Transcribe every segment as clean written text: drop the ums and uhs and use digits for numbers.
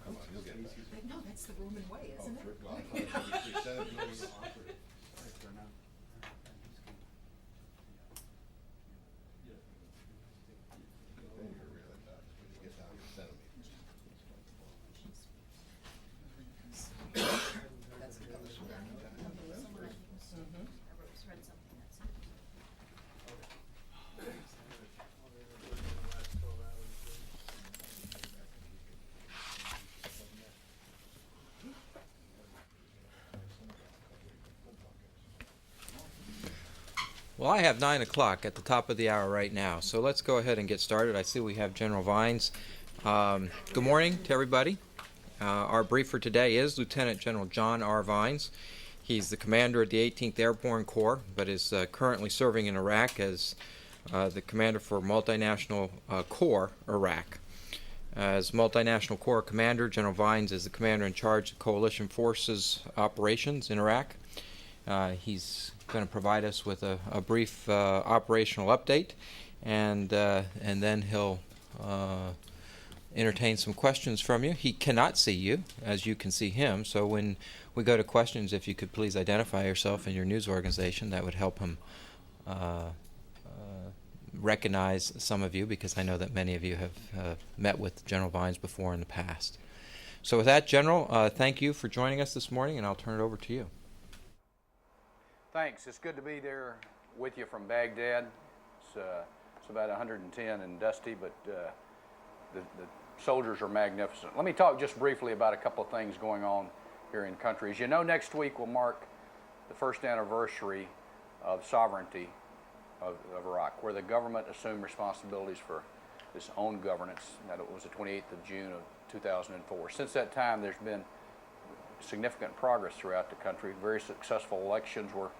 Come on, you'll get that. No, that's the Roman way, isn't it? Well, if Senate bills, then you're really nuts when you get down to Senate meetings. That's another story. Read something that said. Well, I have 9 o'clock at the top of the hour right now, so let's go ahead and get started. I see we have General Vines. Good morning to everybody. Our brief for today is Lieutenant General John R. Vines. He's the commander of the 18th Airborne Corps, but is currently serving in Iraq as the commander for Multinational Corps Iraq. As Multinational Corps Commander, General Vines is the commander in charge of Coalition Forces operations in Iraq. He's going to provide us with a brief operational update, and then he'll entertain some questions from you. He cannot see you, as you can see him, so when we go to questions, if you could please identify yourself and your news organization, that would help him recognize some of you, because I know that many of you have met with General Vines before in the past. So with that, General, thank you for joining us this morning, and I'll turn it over to you. Thanks. It's good to be there with you from Baghdad. It's about 110 and dusty, but the soldiers are magnificent. Let me talk just briefly about a couple of things going on here in country. As you know, next week will mark the first anniversary of sovereignty of Iraq, where the government assumed responsibilities for its own governance. That was the 28th of June of 2004. Since that time, there's been significant progress throughout the country. Very successful elections were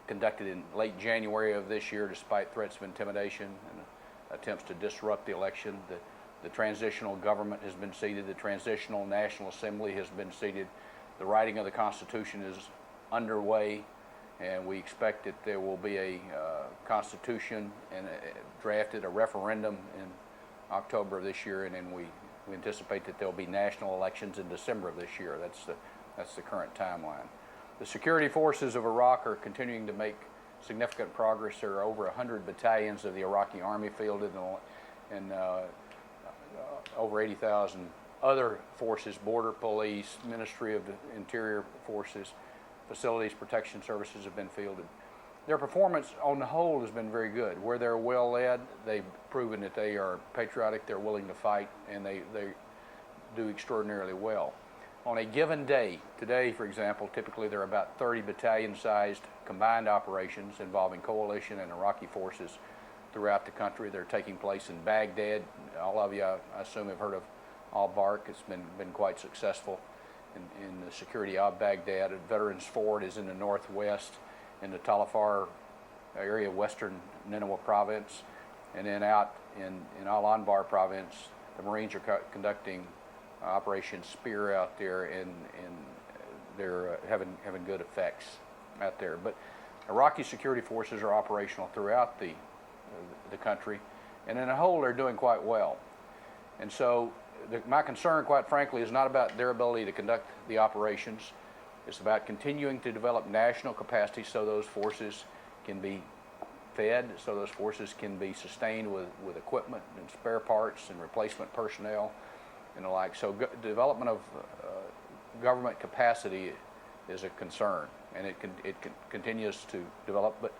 conducted in late January of this year, despite threats of intimidation and attempts to disrupt the election. The transitional government has been seated. The Transitional National Assembly has been seated. The writing of the Constitution is underway, and we expect that there will be a Constitution and drafted, a referendum in October of this year, and then we anticipate that there will be national elections in December of this year. That's the current timeline. The security forces of Iraq are continuing to make significant progress. There are over 100 battalions of the Iraqi Army fielded, and over 80,000 other forces, border police, Ministry of the Interior forces, facilities protection services have been fielded. Their performance on the whole has been very good. Where they're well led, they've proven that they are patriotic, they're willing to fight, and they do extraordinarily well. On a given day, today for example, typically there are about 30 battalion-sized combined operations involving coalition and Iraqi forces throughout the country. They're taking place in Baghdad. All of you, I assume, have heard of Al-Barq. It's been quite successful in the security of Baghdad. Veterans Ford is in the northwest, in the Talafar area, western Nineveh province, and then out in Al-Anbar province, the Marines are conducting Operation Spear out there, and they're having good effects out there. But Iraqi security forces are operational throughout the country, and in a whole they're doing quite well. And so my concern, quite frankly, is not about their ability to conduct the operations. It's about continuing to develop national capacity so those forces can be fed, so those forces can be sustained with equipment and spare parts and replacement personnel and the like. So development of government capacity is a concern, and it continues to develop, but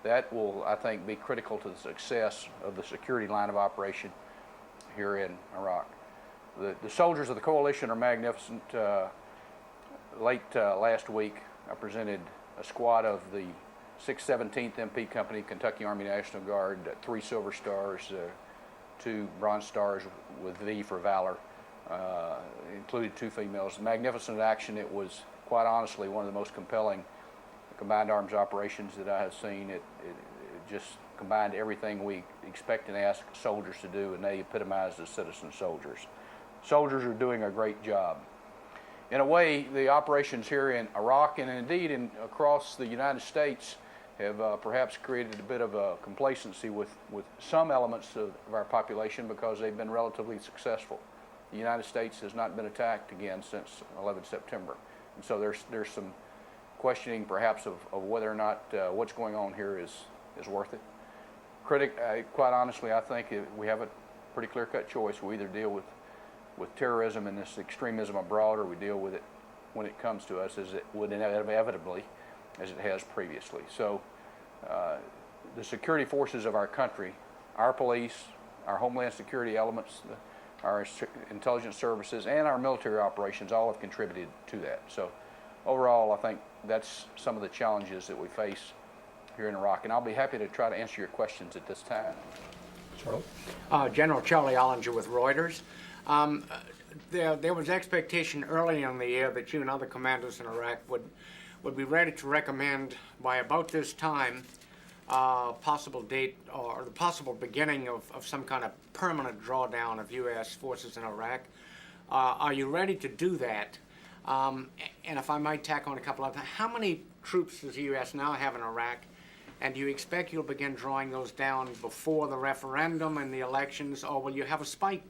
that will, I think, be critical to the success of the security line of operation here in Iraq. The soldiers of the coalition are magnificent. Late last week, I presented a squad of the 617th MP Company, Kentucky Army National Guard, 3 Silver Stars, 2 Bronze Stars with V for Valor, included 2 females. Magnificent action. It was, quite honestly, one of the most compelling combined arms operations that I have seen. It just combined everything we expect and ask soldiers to do, and they epitomized as citizen soldiers. Soldiers are doing a great job. In a way, the operations here in Iraq and indeed across the United States have perhaps created a bit of a complacency with some elements of our population because they've been relatively successful. the United States has not been attacked again since 11 September. And so there's some questioning perhaps of whether or not what's going on here is worth it. Quite honestly, I think we have a pretty clear-cut choice. We either deal with terrorism and this extremism abroad, or we deal with it when it comes to us, as it would inevitably, as it has previously. So the security forces of our country, our police, our homeland security elements, our intelligence services, and our military operations all have contributed to that. So overall, I think that's some of the challenges that we face here in Iraq, and I'll be happy to try to answer your questions at this time. Charlie? General Charlie Ollinger with Reuters. There was expectation early in the year that you and other commanders in Iraq would be ready to recommend by about this time possible date or the possible beginning of some kind of permanent drawdown of U.S. forces in Iraq. Are you ready to do that? And if I might tack on a couple of, how many troops does the U.S. now have in Iraq? And do you expect you'll begin drawing those down before the referendum and the elections, or will you have a spike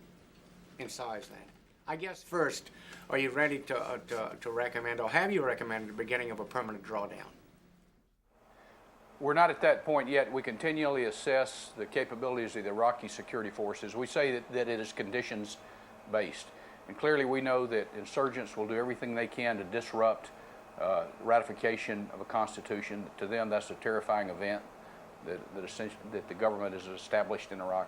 in size then? I guess first, are you ready to recommend, or have you recommended the beginning of a permanent drawdown? We're not at that point yet. We continually assess the capabilities of the Iraqi security forces. We say that it is conditions-based. And clearly we know that insurgents will do everything they can to disrupt ratification of a constitution. To them, that's a terrifying event that the government has established in Iraq.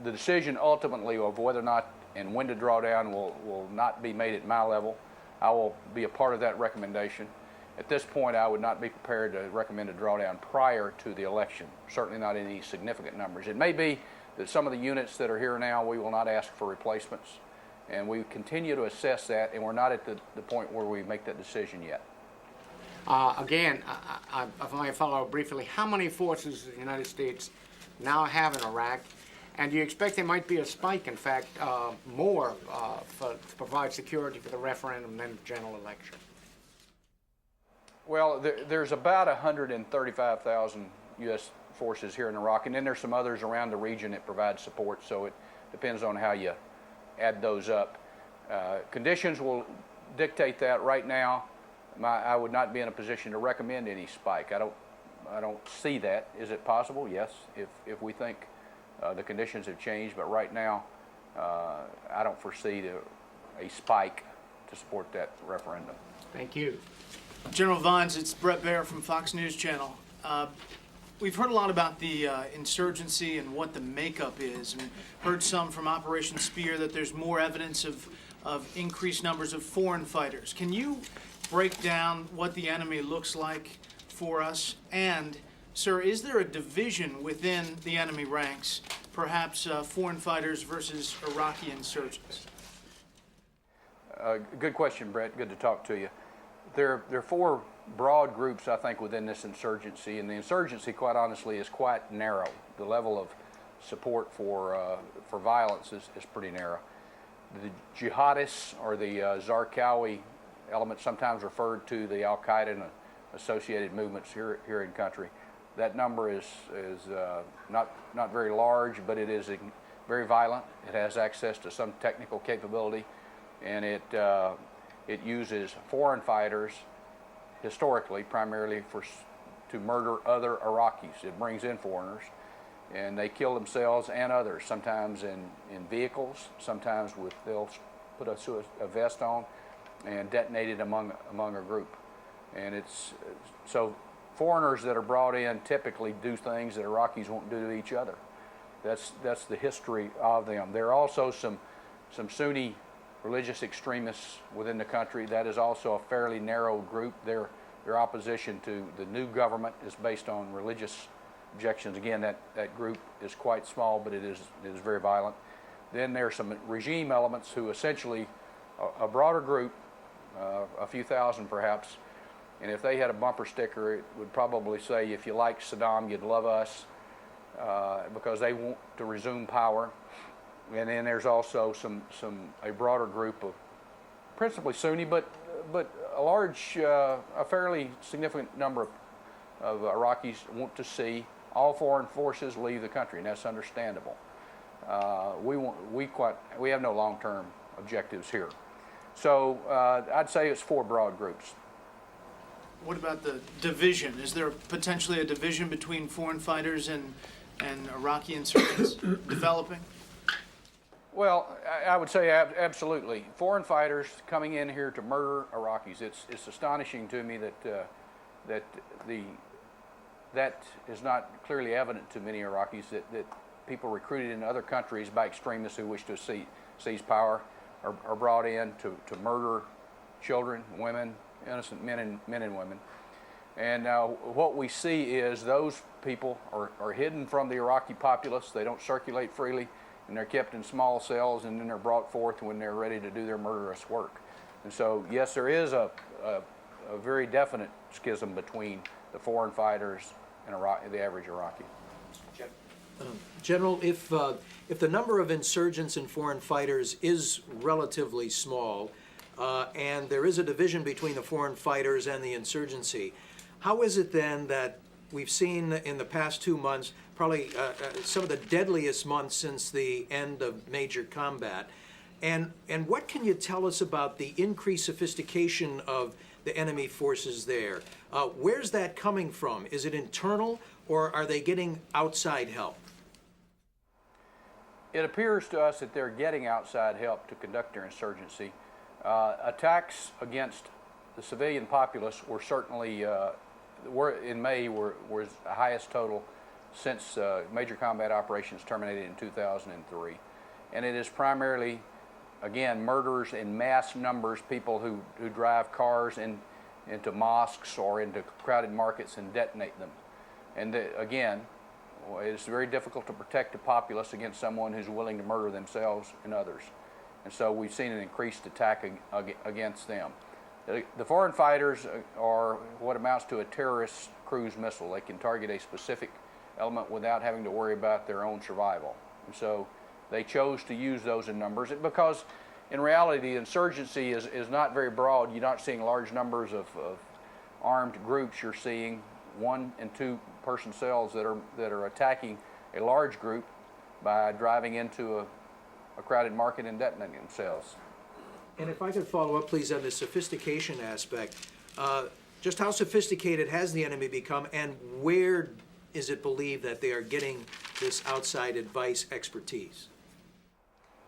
The decision ultimately of whether or not and when to draw down will not be made at my level. I will be a part of that recommendation. At this point, I would not be prepared to recommend a drawdown prior to the election, certainly not any significant numbers. It may be that some of the units that are here now, we will not ask for replacements, and we continue to assess that, and we're not at the point where we make that decision yet. Again, if I may follow briefly, how many forces does the United States now have in Iraq? And do you expect there might be a spike, in fact, more to provide security for the referendum and general election? Well, there's about 135,000 U.S. forces here in Iraq, and then there's some others around the region that provide support, so it depends on how you add those up. Conditions will dictate that. Right now, I would not be in a position to recommend any spike. I don't see that. Is it possible? Yes, if we think the conditions have changed, but right now I don't foresee a spike to support that referendum. Thank you. General Vines, it's Brett Baer from Fox News Channel. We've heard a lot about the insurgency and what the makeup is, and heard some from Operation Spear that there's more evidence of increased numbers of foreign fighters. Can you break down what the enemy looks like for us? And, sir, is there a division within the enemy ranks, perhaps foreign fighters versus Iraqi insurgents? Good question, Brett. Good to talk to you. There are four broad groups, I think, within this insurgency, and the insurgency, quite honestly, is quite narrow. The level of support for violence is pretty narrow. The jihadists, or the Zarqawi element, sometimes referred to the Al-Qaeda and associated movements here in country. That number is not very large, but it is very violent. It has access to some technical capability, and it uses foreign fighters historically, primarily to murder other Iraqis. It brings in foreigners, and they kill themselves and others, sometimes in vehicles, sometimes they'll put a vest on and detonate it among a group. And so foreigners that are brought in typically do things that Iraqis won't do to each other. That's the history of them. There are also some Sunni religious extremists within the country. That is also a fairly narrow group. Their opposition to the new government is based on religious objections. Again, that group is quite small, but it is very violent. Then there are some regime elements who essentially, a broader group, a few thousand perhaps, and if they had a bumper sticker, it would probably say, if you like Saddam, you'd love us, because they want to resume power. And then there's also a broader group of principally Sunni, but a fairly significant number of Iraqis want to see all foreign forces leave the country, and that's understandable. we have no long-term objectives here. So I'd say it's 4 broad groups. What about the division? Is there potentially a division between foreign fighters and Iraqi insurgents developing? Well, I would say absolutely. Foreign fighters coming in here to murder Iraqis. It's astonishing to me that is not clearly evident to many Iraqis, that people recruited in other countries by extremists who wish to seize power are brought in to murder children, women, innocent men and women. And what we see is those people are hidden from the Iraqi populace. They don't circulate freely, and they're kept in small cells, and then they're brought forth when they're ready to do their murderous work. And so, yes, there is a very definite schism between the foreign fighters and the average Iraqi. General, if the number of insurgents and foreign fighters is relatively small, and there is a division between the foreign fighters and the insurgency, how is it then that we've seen in the past 2 months probably some of the deadliest months since the end of major combat? And what can you tell us about the increased sophistication of the enemy forces there? Where's that coming from? Is it internal, or are they getting outside help? It appears to us that they're getting outside help to conduct their insurgency. Attacks against the civilian populace were certainly, in May, was the highest total since major combat operations terminated in 2003. And it is primarily, again, murders in mass numbers, people who drive cars into mosques or into crowded markets and detonate them. And again, it's very difficult to protect the populace against someone who's willing to murder themselves and others. And so we've seen an increased attack against them. The foreign fighters are what amounts to a terrorist cruise missile. They can target a specific element without having to worry about their own survival. And so they chose to use those in numbers because in reality the insurgency is not very broad. You're not seeing large numbers of armed groups. You're seeing 1- and 2-person cells that are attacking a large group by driving into a crowded market and detonating themselves. And if I could follow up, please, on the sophistication aspect. Just how sophisticated has the enemy become, and where is it believed that they are getting this outside advice expertise?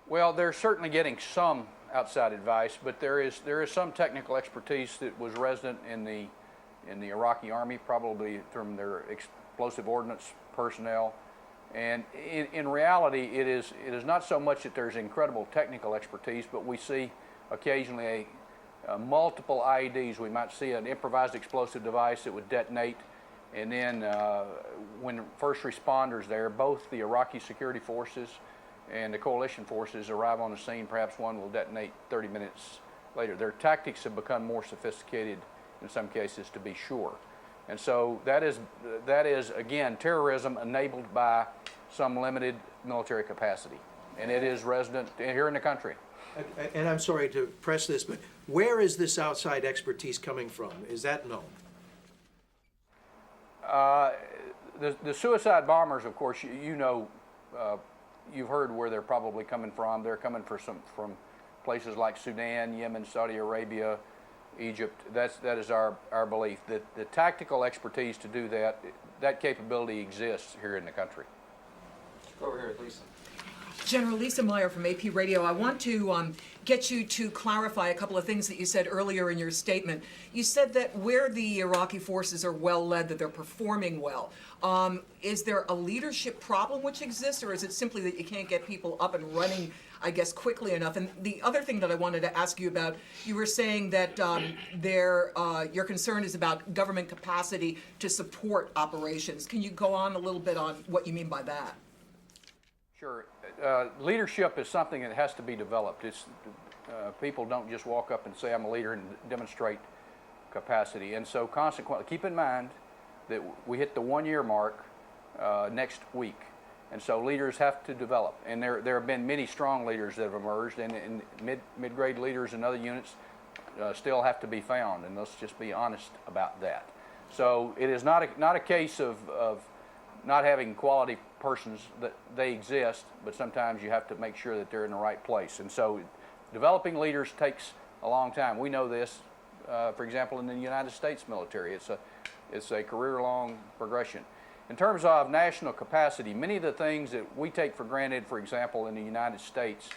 Well, they're certainly getting some outside advice, but there is some technical expertise that was resident in the Iraqi army, probably from their explosive ordnance personnel. And in reality, it is not so much that there's incredible technical expertise, but we see occasionally multiple IEDs. We might see an improvised explosive device that would detonate, and then when first responders there, both the Iraqi security forces and the coalition forces arrive on the scene, perhaps one will detonate 30 minutes later. Their tactics have become more sophisticated in some cases, to be sure. And so that is again, terrorism enabled by some limited military capacity. And it is resident here in the country. And I'm sorry to press this, but where is this outside expertise coming from? Is that known? The suicide bombers, of course, you've heard where they're probably coming from. They're coming from places like Sudan, Yemen, Saudi Arabia, Egypt. That is our belief. That the tactical expertise to do that capability exists here in the country. Go over here with Lisa. General Lisa Meyer from AP Radio. I want to get you to clarify a couple of things that you said earlier in your statement. You said that where the Iraqi forces are well led, that they're performing well. Is there a leadership problem which exists, or is it simply that you can't get people up and running, I guess, quickly enough? And the other thing that I wanted to ask you about, you were saying that your concern is about government capacity to support operations. Can you go on a little bit on what you mean by that? Sure. Leadership is something that has to be developed. People don't just walk up and say, I'm a leader, and demonstrate capacity. And so consequently, keep in mind that we hit the 1-year mark next week. And so leaders have to develop. And there have been many strong leaders that have emerged, and mid-grade leaders in other units still have to be found. And let's just be honest about that. So it is not a case of not having quality persons that they exist, but sometimes you have to make sure that they're in the right place. And so developing leaders takes a long time. We know this, for example, in the United States military. It's a career-long progression. In terms of national capacity, many of the things that we take for granted, for example, in the United States,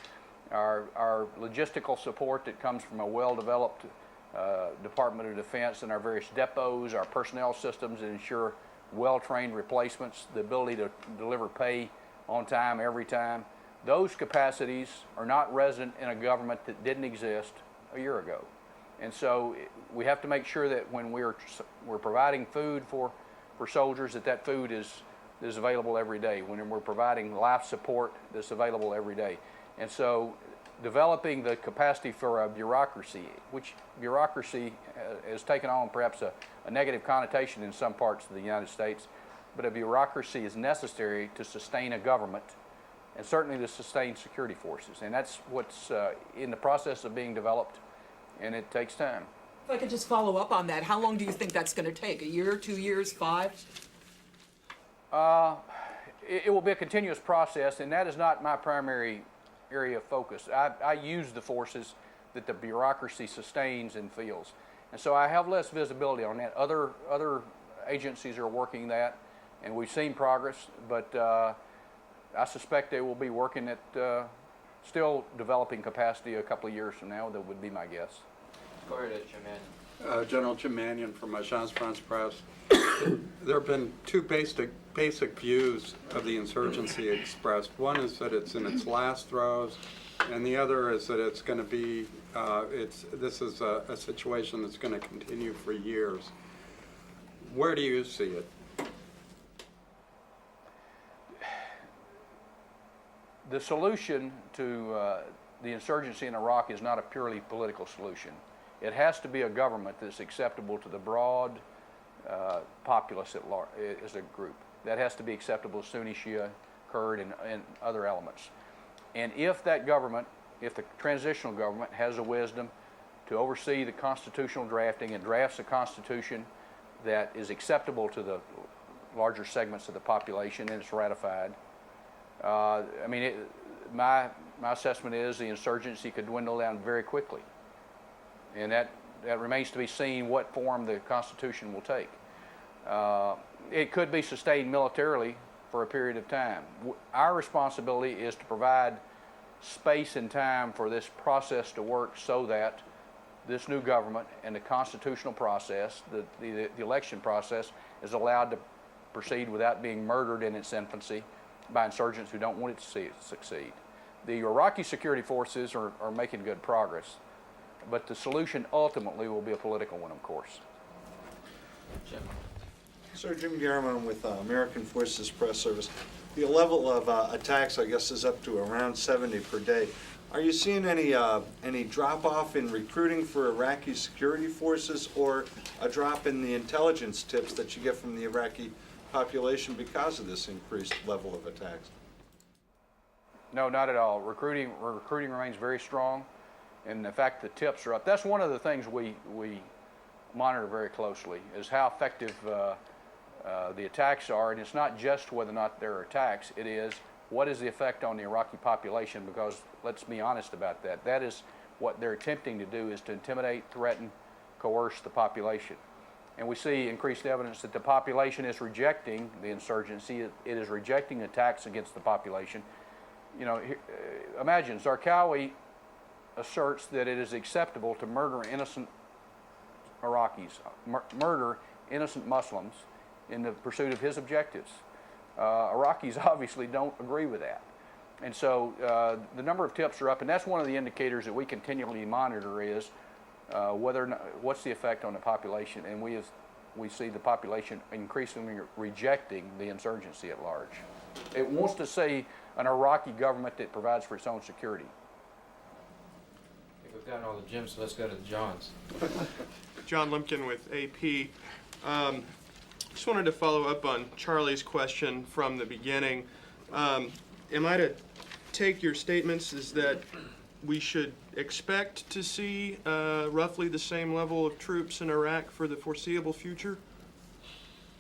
our logistical support that comes from a well-developed Department of Defense and our various depots, our personnel systems that ensure well-trained replacements, the ability to deliver pay on time, every time. Those capacities are not resident in a government that didn't exist a year ago. And so we have to make sure that when we're providing food for soldiers, that food is available every day. When we're providing life support, that's available every day. And so developing the capacity for a bureaucracy, which bureaucracy has taken on perhaps a negative connotation in some parts of the United States, but a bureaucracy is necessary to sustain a government and certainly to sustain security forces. And that's what's in the process of being developed, and it takes time. If I could just follow up on that, how long do you think that's going to take? A year, 2 years, 5? It will be a continuous process, and that is not my primary area of focus. I use the forces that the bureaucracy sustains and feels. And so I have less visibility on that. Other agencies are working that, and we've seen progress, but I suspect they will be working at still developing capacity a couple of years from now. That would be my guess. Go ahead, Jim Mannion. General Jim Mannion from Agence France Presse. There have been two basic views of the insurgency expressed. One is that it's in its last throes, and the other is that it's going to be, this is a situation that's going to continue for years. Where do you see it? The solution to the insurgency in Iraq is not a purely political solution. It has to be a government that's acceptable to the broad populace at large, as a group. That has to be acceptable to Sunni, Shia, Kurd, and other elements. And if that government, if the transitional government has the wisdom to oversee the constitutional drafting and drafts a constitution that is acceptable to the larger segments of the population and it's ratified, my assessment is the insurgency could dwindle down very quickly. And that remains to be seen what form the Constitution will take. It could be sustained militarily for a period of time. Our responsibility is to provide space and time for this process to work so that this new government and the constitutional process, the election process, is allowed to proceed without being murdered in its infancy by insurgents who don't want it to succeed. The Iraqi security forces are making good progress, but the solution ultimately will be a political one, of course. Jim. Sir, Jim Garriman with American Forces Press Service. The level of attacks, I guess, is up to around 70 per day. Are you seeing any drop-off in recruiting for Iraqi security forces, or a drop in the intelligence tips that you get from the Iraqi population because of this increased level of attacks? No, not at all. Recruiting remains very strong, and the fact the tips are up. That's one of the things we monitor very closely, is how effective the attacks are. And it's not just whether or not there are attacks, it is what is the effect on the Iraqi population, because let's be honest about that. That is what they're attempting to do, is to intimidate, threaten, coerce the population. And we see increased evidence that the population is rejecting the insurgency. It is rejecting attacks against the population. You know, imagine Zarqawi asserts that it is acceptable to murder innocent Iraqis, murder innocent Muslims in the pursuit of his objectives. Iraqis obviously don't agree with that. And so the number of tips are up, and that's one of the indicators that we continually monitor is whether or not, what's the effect on the population, and we see the population increasingly rejecting the insurgency at large. It wants to see an Iraqi government that provides for its own security. I think we've gotten all the Jims, so let's go to the Johns. John Lumpkin with AP. Just wanted to follow up on Charlie's question from the beginning. Am I to take your statements as that we should expect to see roughly the same level of troops in Iraq for the foreseeable future?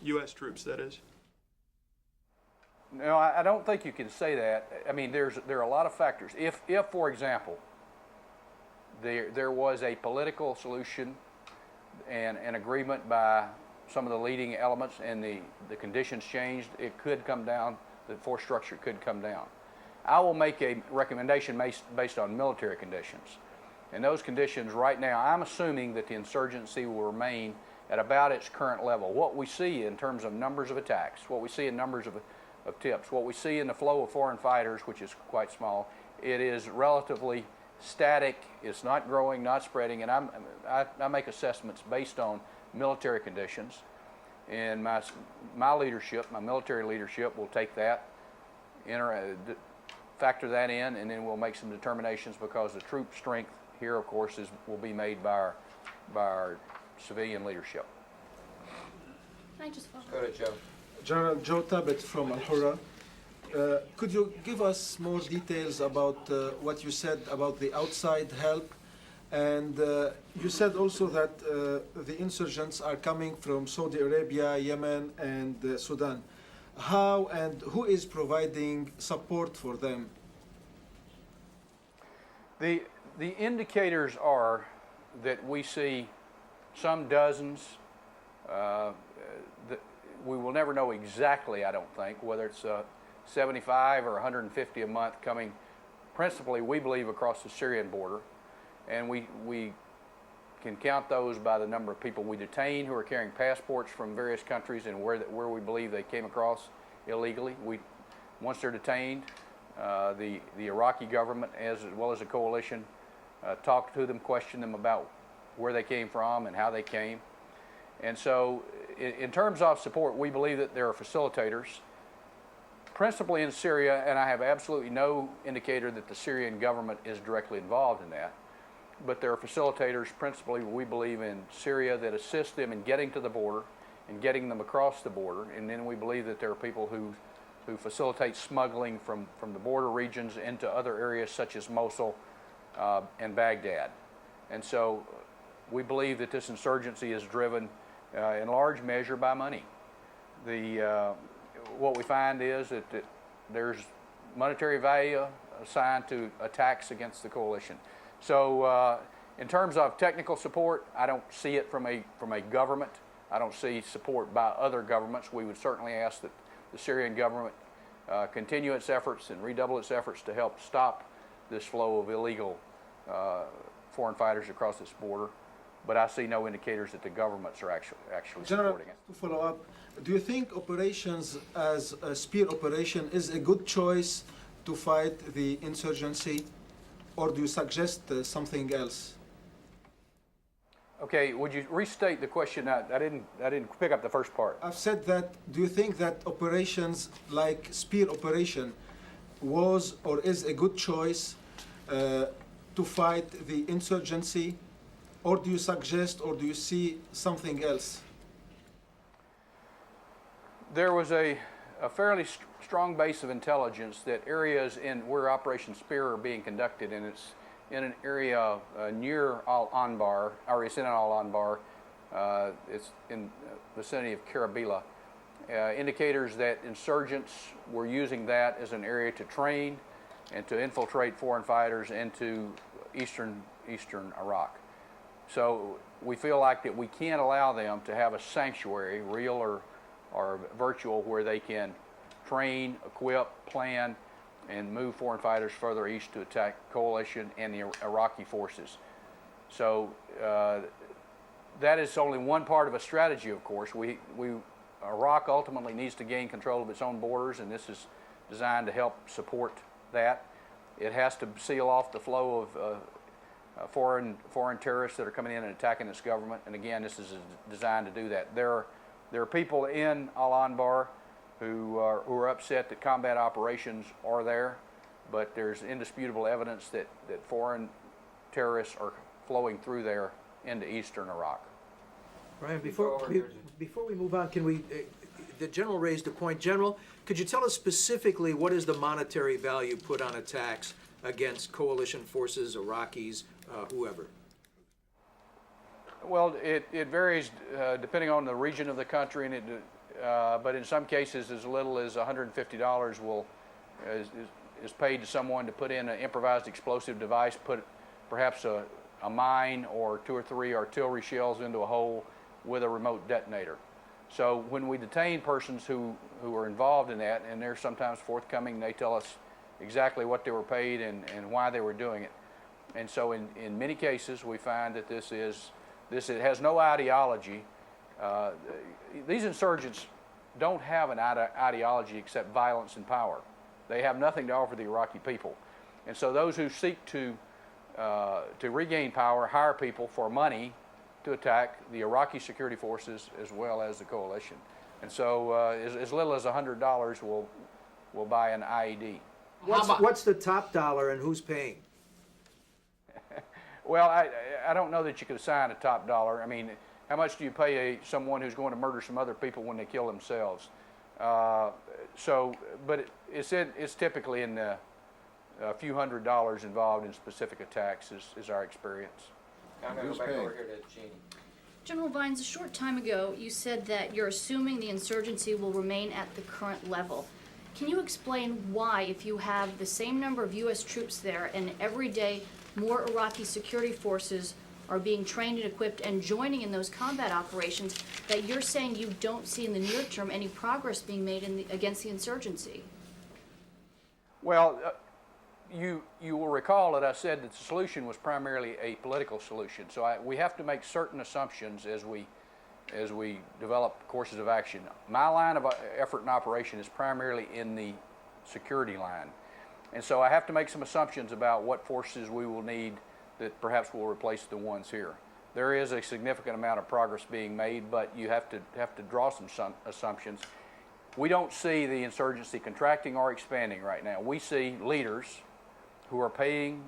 U.S. troops, that is. No, I don't think you can say that. I mean, there are a lot of factors. If for example, there was a political solution and an agreement by some of the leading elements and the conditions changed, it could come down, the force structure could come down. I will make a recommendation based on military conditions. And those conditions right now, I'm assuming that the insurgency will remain at about its current level. What we see in terms of numbers of attacks, what we see in numbers of tips, what we see in the flow of foreign fighters, which is quite small, it is relatively static. It's not growing, not spreading, and I make assessments based on military conditions. And my leadership, my military leadership, will take that, factor that in, and then we'll make some determinations, because the troop strength here, of course, will be made by our civilian leadership. Can I just follow? Go to Joe. General Joe Tabet from Al-Hurra. Could you give us more details about what you said about the outside help? And you said also that the insurgents are coming from Saudi Arabia, Yemen, and Sudan. How and who is providing support for them? The indicators are that we see some dozens. We will never know exactly, I don't think, whether it's 75 or 150 a month coming principally, we believe, across the Syrian border. And we can count those by the number of people we detain who are carrying passports from various countries and where we believe they came across illegally. Once they're detained, the Iraqi government, as well as the coalition, talk to them, question them about where they came from and how they came. And so in terms of support, we believe that there are facilitators, principally in Syria, and I have absolutely no indicator that the Syrian government is directly involved in that. But there are facilitators, principally, we believe, in Syria that assist them in getting to the border and getting them across the border. And then we believe that there are people who facilitate smuggling from the border regions into other areas such as Mosul and Baghdad. And so we believe that this insurgency is driven in large measure by money. What we find is that there's monetary value assigned to attacks against the coalition. So in terms of technical support, I don't see it from a government. I don't see support by other governments. We would certainly ask that the Syrian government continue its efforts and redouble its efforts to help stop this flow of illegal foreign fighters across this border. But I see no indicators that the governments are actually General, supporting it. to follow up, do you think operations as a spear operation is a good choice to fight the insurgency, or do you suggest something else? Okay, would you restate the question? I didn't pick up the first part. I've said that, do you think that operations like spear operation was or is a good choice to fight the insurgency, or do you suggest or do you see something else? There was a fairly strong base of intelligence that areas where Operation Spear are being conducted, and it's in an area near Al-Anbar, or it's in Al-Anbar, it's in the vicinity of Karabila. Indicators that insurgents were using that as an area to train and to infiltrate foreign fighters into eastern Iraq. So we feel like that we can't allow them to have a sanctuary, real or virtual, where they can train, equip, plan, and move foreign fighters further east to attack coalition and the Iraqi forces. So that is only one part of a strategy, of course. Iraq ultimately needs to gain control of its own borders, and this is designed to help support that. It has to seal off the flow of foreign terrorists that are coming in and attacking its government, and again, this is designed to do that. There are people in Al-Anbar who are upset that combat operations are there, but there's indisputable evidence that foreign terrorists are flowing through there into eastern Iraq. Brian, before we move on, can we, the General raised a point. General, could you tell us specifically what is the monetary value put on attacks against coalition forces, Iraqis, whoever? Well, it varies depending on the region of the country, and but in some cases as little as $150 is paid to someone to put in an improvised explosive device, put perhaps a mine or 2 or 3 artillery shells into a hole with a remote detonator. So when we detain persons who are involved in that, and they're sometimes forthcoming, they tell us exactly what they were paid and why they were doing it. And so in many cases we find that it has no ideology. These insurgents don't have an ideology except violence and power. They have nothing to offer the Iraqi people. And so those who seek to regain power hire people for money to attack the Iraqi security forces as well as the coalition. And so as little as $100 will buy an IED. What's the top dollar and who's paying? Well, I don't know that you could assign a top dollar. I mean, how much do you pay someone who's going to murder some other people when they kill themselves? But it's typically in a few $100s involved in specific attacks is our experience. I'm going to go back over here to Jeannie. General Vines, a short time ago, you said that you're assuming the insurgency will remain at the current level. Can you explain why, if you have the same number of U.S. troops there and every day more Iraqi security forces are being trained and equipped and joining in those combat operations, that you're saying you don't see in the near term any progress being made against the insurgency? Well, you will recall that I said that the solution was primarily a political solution. So we have to make certain assumptions as we develop courses of action. My line of effort and operation is primarily in the security line. And so I have to make some assumptions about what forces we will need that perhaps will replace the ones here. There is a significant amount of progress being made, but you have to draw some assumptions. We don't see the insurgency contracting or expanding right now. We see leaders who are paying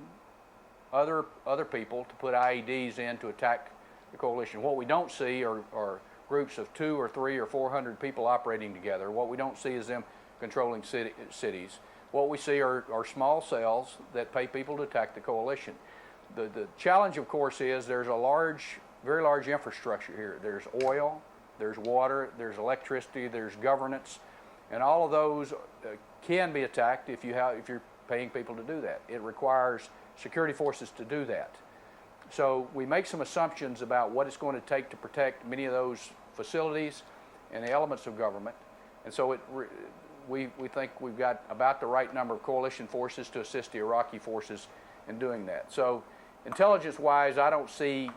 other people to put IEDs in to attack the coalition. What we don't see are groups of 200 or 300 or 400 people operating together. What we don't see is them controlling cities. What we see are small cells that pay people to attack the coalition. The challenge, of course, is there's a very large infrastructure here. There's oil, there's water, there's electricity, there's governance, and all of those can be attacked if you're paying people to do that. It requires security forces to do that. So we make some assumptions about what it's going to take to protect many of those facilities and the elements of government. And so we think we've got about the right number of coalition forces to assist the Iraqi forces in doing that. So intelligence-wise, I don't see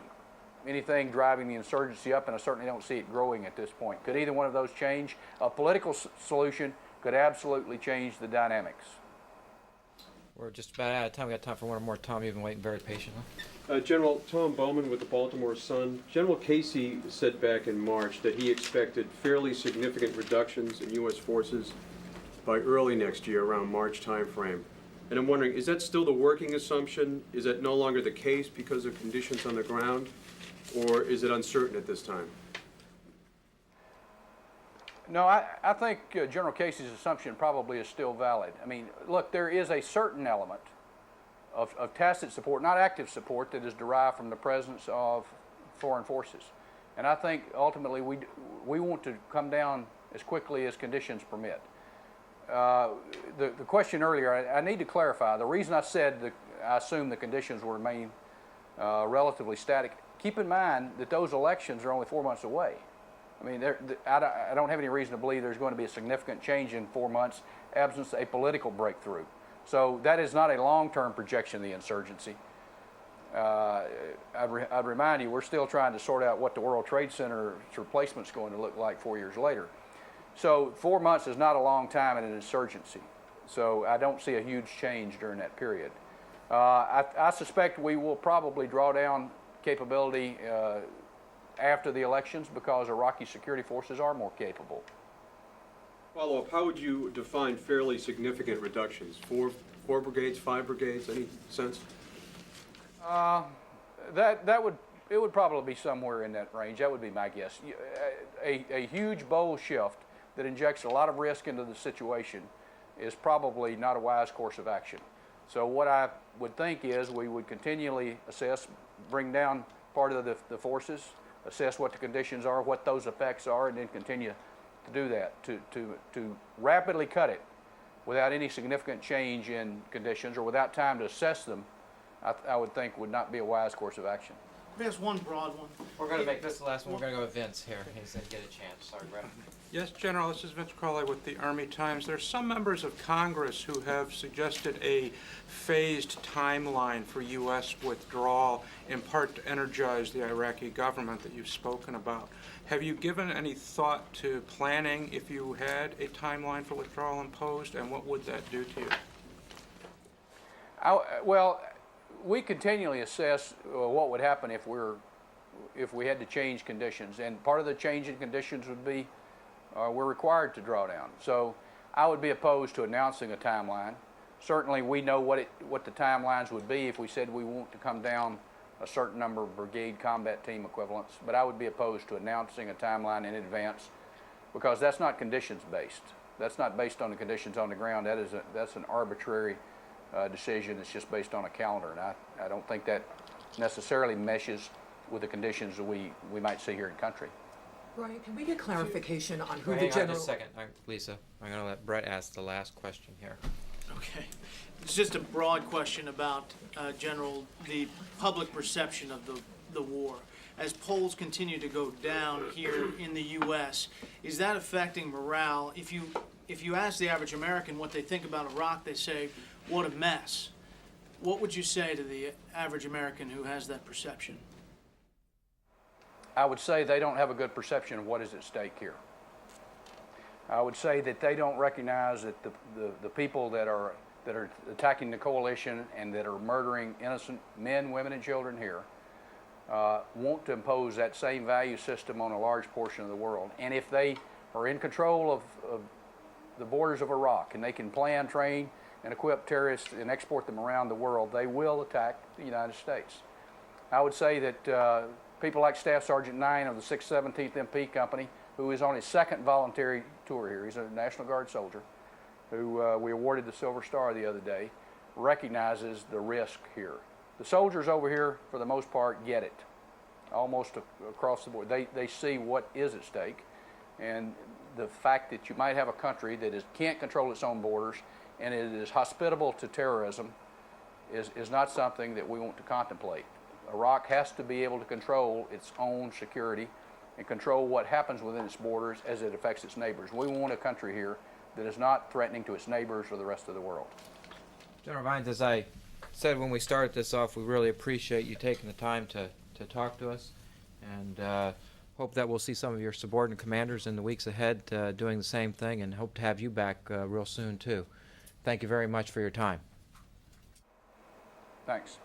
anything driving the insurgency up, and I certainly don't see it growing at this point. Could either one of those change? A political solution could absolutely change the dynamics. We're just about out of time. We got time for one more. Tom, you've been waiting very patiently. General Tom Bowman with the Baltimore Sun. General Casey said back in March that he expected fairly significant reductions in U.S. forces by early next year, around March timeframe. And I'm wondering, is that still the working assumption? Is that no longer the case because of conditions on the ground? Or is it uncertain at this time? No, I think General Casey's assumption probably is still valid. I mean, look, there is a certain element of tacit support, not active support, that is derived from the presence of foreign forces. And I think ultimately we want to come down as quickly as conditions permit. The question earlier, I need to clarify. The reason I said I assume the conditions will remain relatively static, keep in mind that those elections are only 4 months away. I mean, I don't have any reason to believe there's going to be a significant change in 4 months, absence a political breakthrough. So that is not a long-term projection of the insurgency. I'd remind you, we're still trying to sort out what the World Trade Center's replacement is going to look like 4 years later. So 4 months is not a long time in an insurgency. So I don't see a huge change during that period. I suspect we will probably draw down capability after the elections because Iraqi security forces are more capable. Follow-up, how would you define fairly significant reductions? Four brigades, 5 brigades, any sense? It would probably be somewhere in that range. That would be my guess. A huge bold shift that injects a lot of risk into the situation is probably not a wise course of action. So what I would think is we would continually assess, bring down part of the forces, assess what the conditions are, what those effects are, and then continue to do that, to rapidly cut it without any significant change in conditions or without time to assess them, I would think would not be a wise course of action. There's one broad one. We're going to make this the last one. We're going to go with Vince here. He said get a chance. Sorry, Brett. Yes, General, this is Vince Crowley with the Army Times. There are some members of Congress who have suggested a phased timeline for U.S. withdrawal, in part to energize the Iraqi government that you've spoken about. Have you given any thought to planning if you had a timeline for withdrawal imposed, and what would that do to you? Well, we continually assess what would happen if we had to change conditions, and part of the change in conditions would be we're required to draw down. So I would be opposed to announcing a timeline. Certainly we know what the timelines would be if we said we want to come down a certain number of brigade combat team equivalents, but I would be opposed to announcing a timeline in advance because that's not conditions based. That's not based on the conditions on the ground. That's an arbitrary decision that's just based on a calendar, and I don't think that necessarily meshes with the conditions that we might see here in country. Brian, can we get clarification on who Hang the on general... just a second. Lisa, I'm going to let Brett ask the last question here. Okay. It's just a broad question about, General, the public perception of the war. As polls continue to go down here in the U.S., is that affecting morale? If you ask the average American what they think about Iraq, they say, what a mess. What would you say to the average American who has that perception? I would say they don't have a good perception of what is at stake here. I would say that they don't recognize that the people that are attacking the coalition and that are murdering innocent men, women, and children here want to impose that same value system on a large portion of the world. And if they are in control of the borders of Iraq and they can plan, train, and equip terrorists and export them around the world, they will attack the United States. I would say that people like Staff Sergeant 9 of the 6th 17th MP Company, who is on his second voluntary tour here, he's a National Guard soldier, who we awarded the Silver Star the other day, recognizes the risk here. The soldiers over here, for the most part, get it, almost across the board. They see what is at stake, and the fact that you might have a country that can't control its own borders and it is hospitable to terrorism is not something that we want to contemplate. Iraq has to be able to control its own security and control what happens within its borders as it affects its neighbors. We want a country here that is not threatening to its neighbors or the rest of the world. General Vines, as I said when we started this off, we really appreciate you taking the time to talk to us, and hope that we'll see some of your subordinate commanders in the weeks ahead doing the same thing, and hope to have you back real soon too. Thank you very much for your time. Thanks.